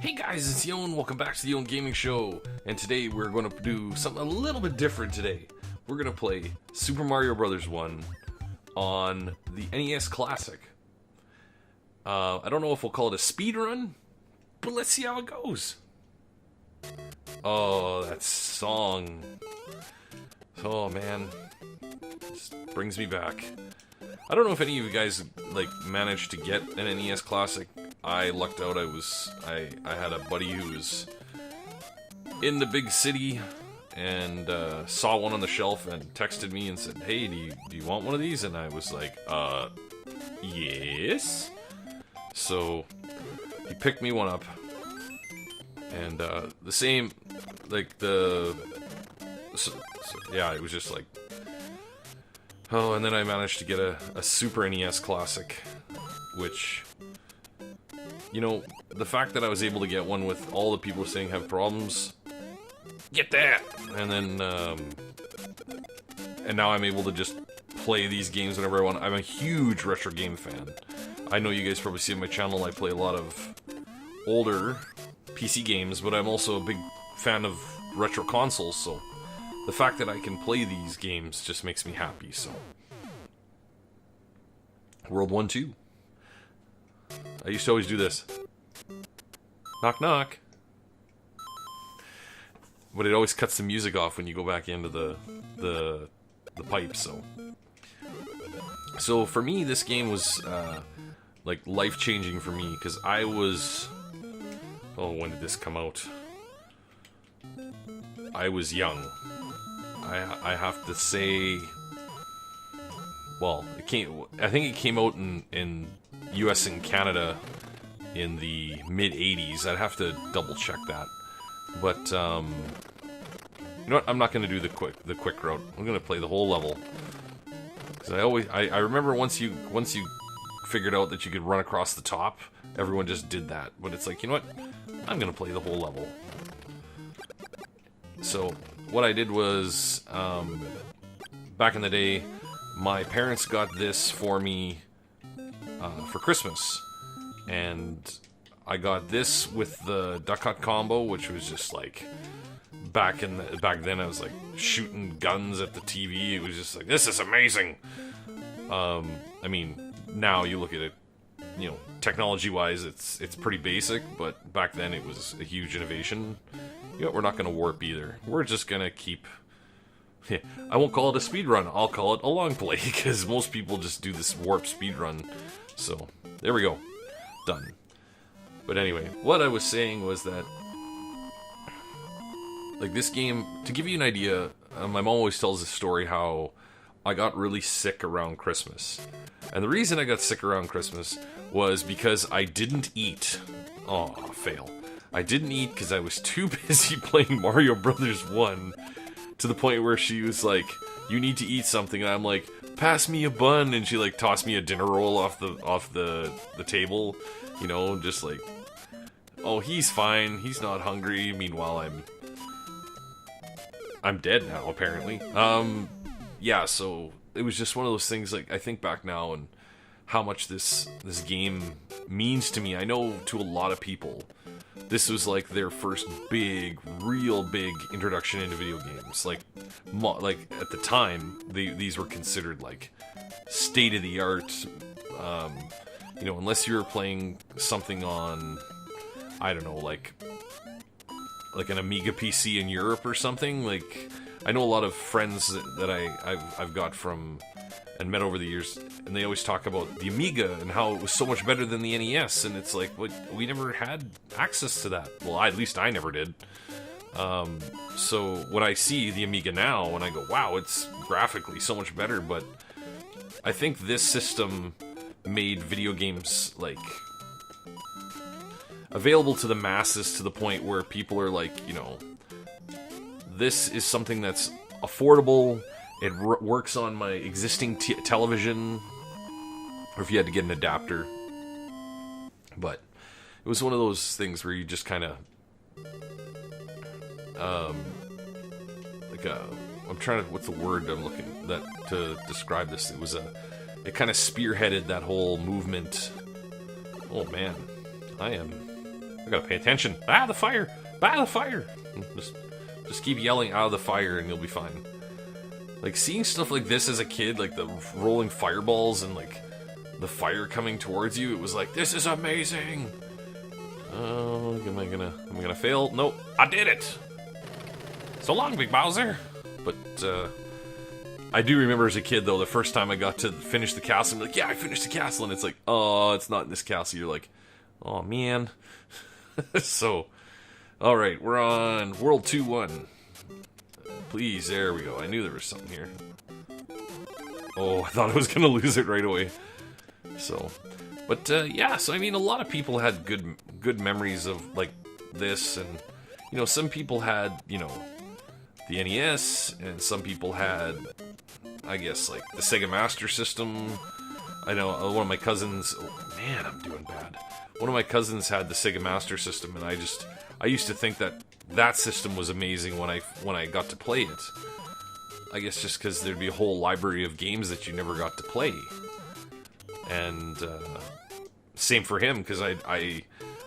Hey guys, it's Yon. Welcome back to the Yon Gaming Show. And today we're going to do something a little bit different today. We're going to play Super Mario Bros. 1 on the NES Classic. I don't know if we'll call it a speed run, but let's see how it goes. Oh, that song. Oh man, just brings me back. I don't know if any of you guys managed to get an NES Classic. I lucked out. I had a buddy who was in the big city and saw one on the shelf and texted me and said, "Hey, do you want one of these?" And I was like, yes. So he picked me one up, and the same, yeah, it was just like, oh, and then I managed to get a Super NES Classic, which, you know, the fact that I was able to get one with all the people saying have problems, get that, and then, and now I'm able to just play these games whenever I want. I'm a huge retro game fan. I know you guys probably see on my channel I play a lot of older PC games, but I'm also a big fan of retro consoles, so the fact that I can play these games just makes me happy, so. World 1, 2. I used to always do this. Knock, knock. But it always cuts the music off when you go back into the pipe, so. So for me, this game was, life-changing for me, because I was... Oh, when did this come out? I was young. I have to say... Well, I think it came out in US and Canada in the mid-80s. I'd have to double-check that. But, you know what? I'm not going to do the quick route. I'm going to play the whole level. Because I remember once you figured out that you could run across the top, everyone just did that. But it's like, you know what? I'm going to play the whole level. So, what I did was, back in the day, my parents got this for me for Christmas. And I got this with the Duck Hunt combo, which was just like, back then I was like shooting guns at the TV. It was just like, this is amazing. I mean, now you look at it, you know, technology-wise, it's pretty basic, but back then it was a huge innovation. You know, we're not going to warp either. We're just going to keep... I won't call it a speed run. I'll call it a long play, because most people just do this warp speed run. So, there we go. Done. But anyway, what I was saying was that, like, this game, to give you an idea, my mom always tells this story how I got really sick around Christmas. And the reason I got sick around Christmas was because I didn't eat. Oh, fail. I didn't eat because I was too busy playing Mario Bros. 1, to the point where she was like, you need to eat something, and I'm like, pass me a bun, and she like tossed me a dinner roll off the table, you know, just like, oh, he's fine, he's not hungry. Meanwhile, I'm dead now, apparently. Yeah, so it was just one of those things, like, I think back now and how much this game means to me. I know to a lot of people, this was like their first real big introduction into video games. Like at the time, these were considered like state-of-the-art, you know, unless you were playing something on, I don't know, like an Amiga PC in Europe or something. Like, I know a lot of friends that I've got from and met over the years, and they always talk about the Amiga and how it was so much better than the NES, and it's like, we never had access to that. Well, at least I never did. So when I see the Amiga now, and I go, wow, it's graphically so much better, but I think this system made video games, like, available to the masses to the point where people are like, you know, this is something that's affordable. It works on my existing television, or if you had to get an adapter. But it was one of those things where you just kind of, I'm trying to, what's the word I'm looking to describe this? It kind of spearheaded that whole movement. Oh man, I gotta pay attention. Ah, the fire! Ah, the fire! Just keep yelling out of the fire and you'll be fine. Like, seeing stuff like this as a kid, like the rolling fireballs and, like, the fire coming towards you, it was like, this is amazing! Oh, am I gonna fail? Nope, I did it! So long, Big Bowser! But, I do remember as a kid, though, the first time I got to finish the castle, I'm like, yeah, I finished the castle, and it's like, oh, it's not in this castle. You're like, oh, man. So, alright, we're on World 2-1. Please, there we go. I knew there was something here. Oh, I thought I was gonna lose it right away. So, but, yeah, so, I mean, a lot of people had good memories of, like, this, and, you know, some people had, you know, the NES, and some people had, I guess, like, the Sega Master System. I know one of my cousins... Oh, man, I'm doing bad. One of my cousins had the Sega Master System, and I used to think that system was amazing when I got to play it. I guess just because there'd be a whole library of games that you never got to play. And, same for him, because I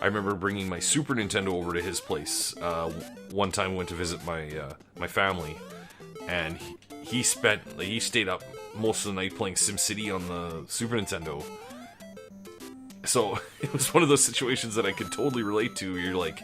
remember bringing my Super Nintendo over to his place. One time I went to visit my family, and he stayed up most of the night playing SimCity on the Super Nintendo. So it was one of those situations that I could totally relate to. You're like,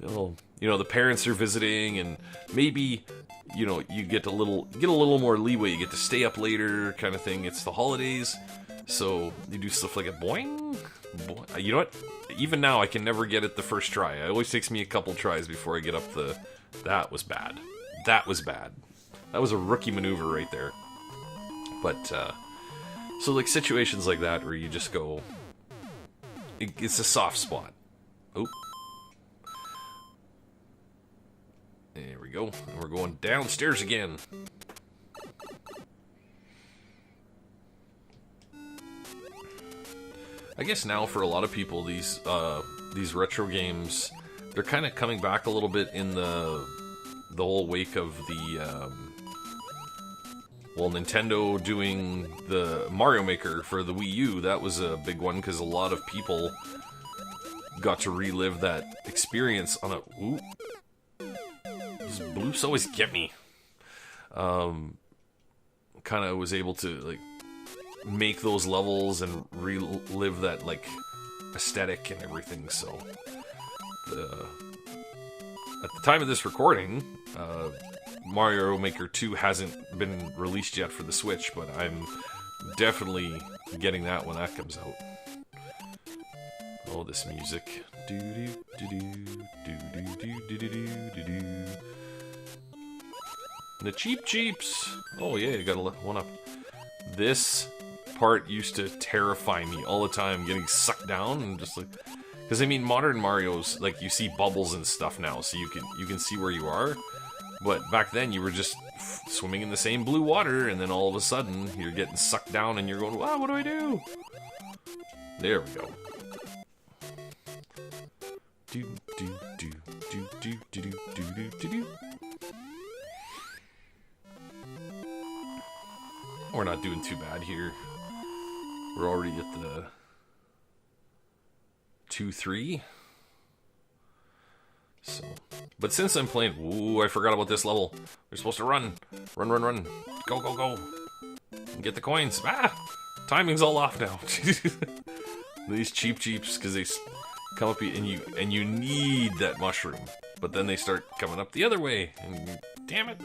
oh, you know, the parents are visiting, and maybe, you know, you get a little more leeway. You get to stay up later, kind of thing. It's the holidays, so you do stuff like a boing. You know what? Even now, I can never get it the first try. It always takes me a couple tries before I get up the... That was bad. That was bad. That was a rookie maneuver right there. But, so, like, situations like that where you just go... It's a soft spot. Oh. There we go. And we're going downstairs again. I guess now for a lot of people, these retro games, they're kind of coming back a little bit in the whole wake of the Nintendo doing the Mario Maker for the Wii U. That was a big one because a lot of people got to relive that experience on a... Ooh. These bloopers always get me. Kind of was able to, like, make those levels and relive that, like, aesthetic and everything. So at the time of this recording, Mario Maker 2 hasn't been released yet for the Switch, but I'm definitely getting that when that comes out. Oh, this music. The Cheep Cheeps. Oh yeah, you gotta one up. This part used to terrify me all the time, getting sucked down and just like, because I mean, modern Mario's like you see bubbles and stuff now, so you can see where you are. But back then, you were just swimming in the same blue water, and then all of a sudden, you're getting sucked down, and you're going, "Wow, what do I do?" There we go. Do do do do do do do do do do. We're not doing too bad here. We're already at the 2-3. So, but since I'm playing... Ooh, I forgot about this level. We're supposed to run. Run, run, run. Go, go, go. And get the coins. Ah! Timing's all off now. These Cheep Cheeps, because they come up and you need that mushroom. But then they start coming up the other way. And damn it.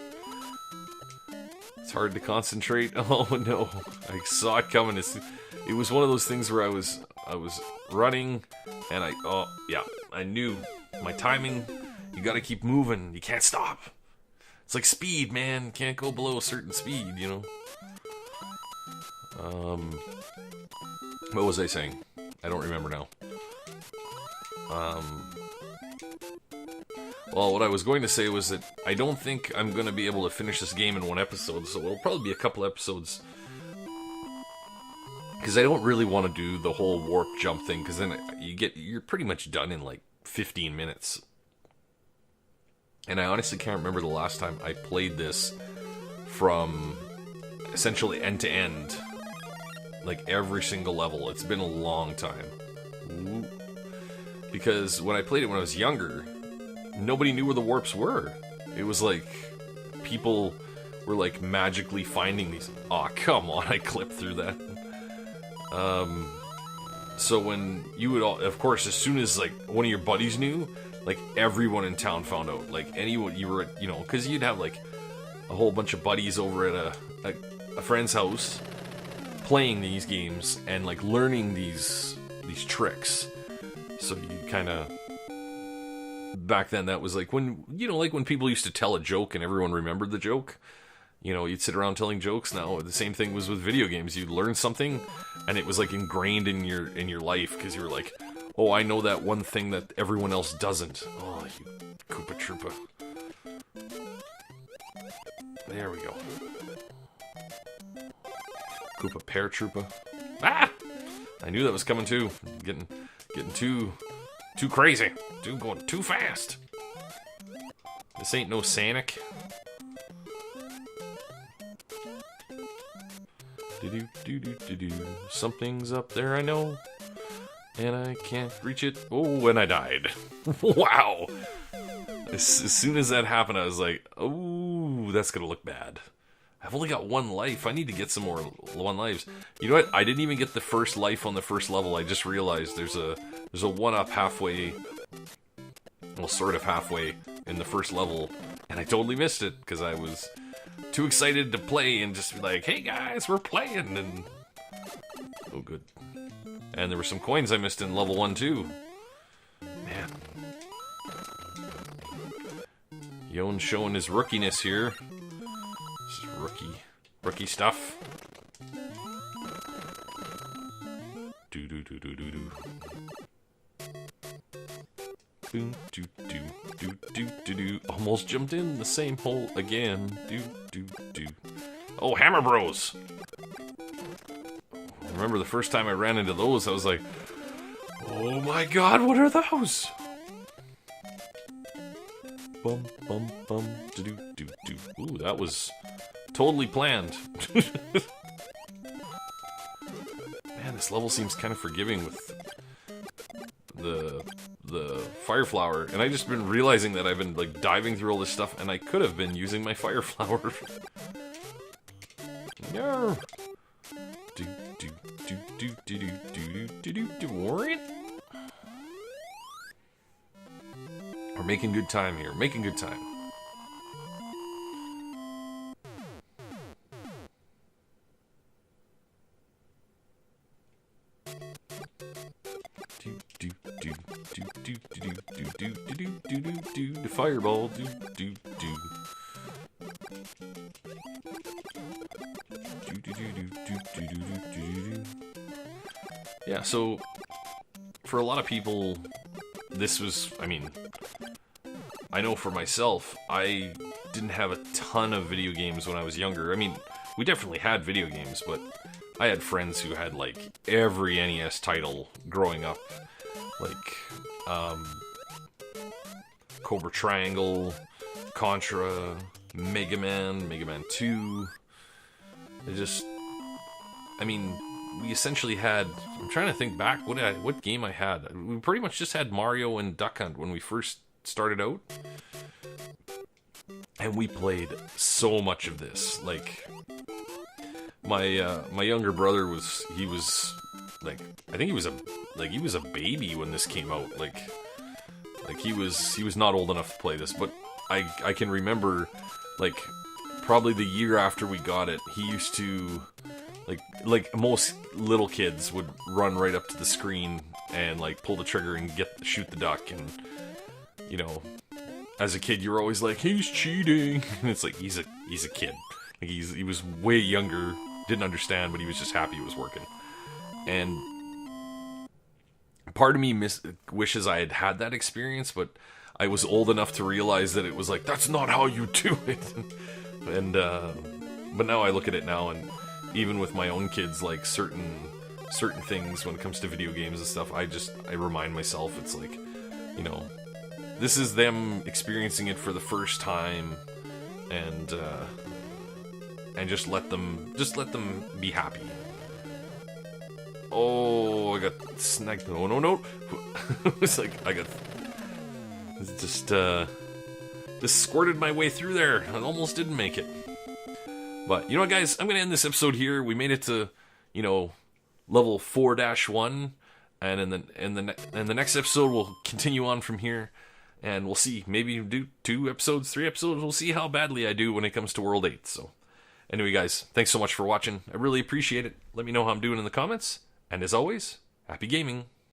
It's hard to concentrate. Oh no. I saw it coming. It was one of those things where I was running and I knew my timing. You gotta keep moving. You can't stop. It's like speed, man. You can't go below a certain speed, you know? What was I saying? I don't remember now. Well, what I was going to say was that I don't think I'm going to be able to finish this game in one episode, so it'll probably be a couple episodes. Because I don't really want to do the whole warp jump thing, because then you're pretty much done in like 15 minutes. And I honestly can't remember the last time I played this from essentially end to end. Like every single level. It's been a long time. Ooh. because when I played it when I was younger, nobody knew where the warps were. It was like people were like magically finding these. Aw, come on, I clipped through that. So when you would all, of course, as soon as like one of your buddies knew, like everyone in town found out. Like anyone you were at, you know, because you'd have like a whole bunch of buddies over at a friend's house playing these games and like learning these tricks. So you kind of, back then that was like when, you know, like when people used to tell a joke and everyone remembered the joke. You know, you'd sit around telling jokes. Now the same thing was with video games. You'd learn something and it was like ingrained in your life because you were like, oh, I know that one thing that everyone else doesn't. Oh, you Koopa Troopa. There we go. Koopa Paratroopa. Ah! I knew that was coming too. Getting too crazy. Going too fast. This ain't no Sonic. Do. Something's up there, I know. And I can't reach it. Oh, and I died. Wow. As soon as that happened, I was like, oh, that's gonna look bad. I've only got one life. I need to get some more one lives. You know what? I didn't even get the first life on the first level. I just realized there's a one-up halfway, well, sort of halfway in the first level, and I totally missed it because I was too excited to play and just be like, hey guys, we're playing, and oh good. And there were some coins I missed in level 1 too. Man. Yone's showing his rookiness here. This is rookie stuff. Do. Boom, do. Almost jumped in the same hole again. Do. Oh, Hammer Bros! I remember the first time I ran into those, I was like, oh my god, what are those? Bum, do. Ooh, that was totally planned. Man, this level seems kind of forgiving with the fire flower, and I just been realizing that I've been like diving through all this stuff, and I could have been using my fire flower. No. Do. We're making good time here. Making good time. The fireball. Do. Yeah, so for a lot of people, this was, I mean, I know for myself, I didn't have a ton of video games when I was younger. I mean, we definitely had video games, but I had friends who had, like, every NES title growing up. Like, Cobra Triangle, Contra, Mega Man 2. It just, I mean, we essentially had, I'm trying to think back, what game I had. We pretty much just had Mario and Duck Hunt when we first started out. And we played so much of this. Like, my younger brother he was like, I think he was a baby when this came out. Like he was not old enough to play this, but I can remember, like, probably the year after we got it, he used to, like most little kids would run right up to the screen and like pull the trigger and shoot the duck, and you know, as a kid you were always like, he's cheating, and it's like he's a kid, like he was way younger, didn't understand, but he was just happy it was working. And part of me wishes I had that experience, but I was old enough to realize that it was like, that's not how you do it. And but now I look at it now, and even with my own kids, like certain things when it comes to video games and stuff, I remind myself, it's like, you know, this is them experiencing it for the first time, and just let them be happy. Oh, I got snagged. Oh, no. It's like, I got... Just squirted my way through there. I almost didn't make it. But, you know what, guys? I'm going to end this episode here. We made it to, level 4-1. And in the next episode, we'll continue on from here. And we'll see. Maybe do 2 episodes, 3 episodes. We'll see how badly I do when it comes to World 8. So, anyway, guys, thanks so much for watching. I really appreciate it. Let me know how I'm doing in the comments. And as always, happy gaming.